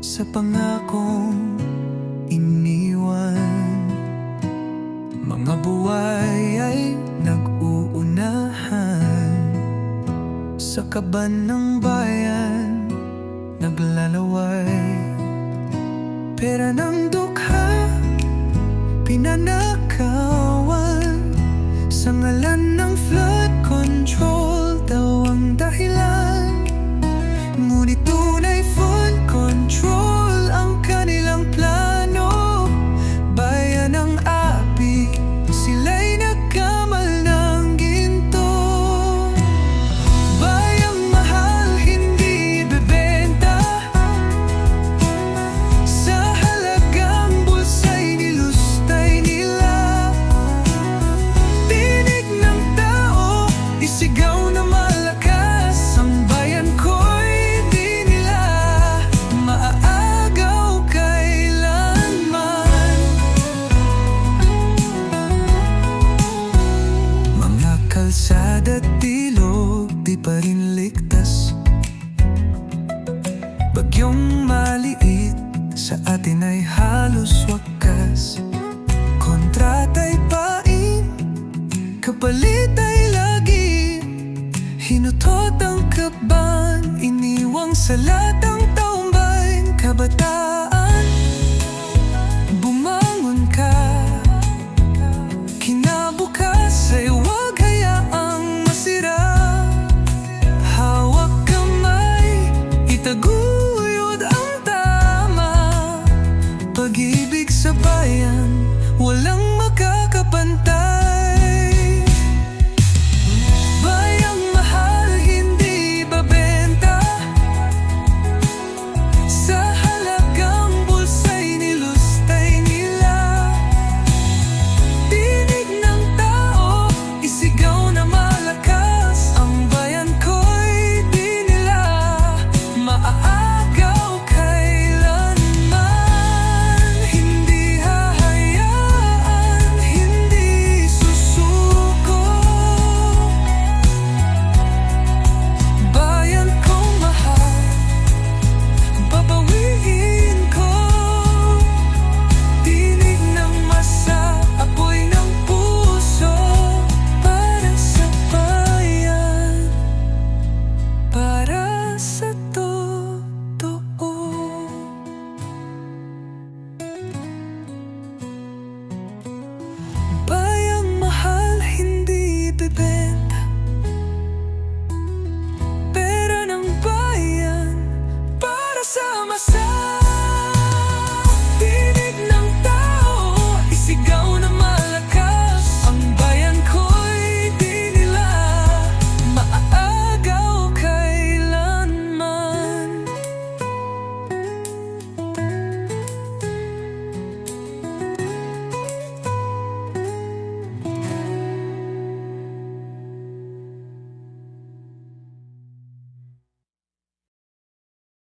sa pangakong iniwan. Mga buhay ay nag-uunahan, sa kaban ng bayan naglalaway. Pera ng dukha pinanakawan, sa ngalan ng flood control daw ang dahilan. Ngunit tunay full control ang kanilang plano. Bayan ng api, sila'y nagkamal ng ginto. Bayang mahal, hindi ibebenta, sa halagang bulsa'y nilustay nila. Tinig ng tao, isigaw na malakas, ang bayan ko'y di nila maaagaw kailanman. Mga kalsada't ilog, di pa rin ligtas. Bagyong maliit, sa atin ay halos wakas. Kontrata'y pain, kapalit ay lagi. Hinutot ang kaban, iniwang sa latang taumbayn. Kabataan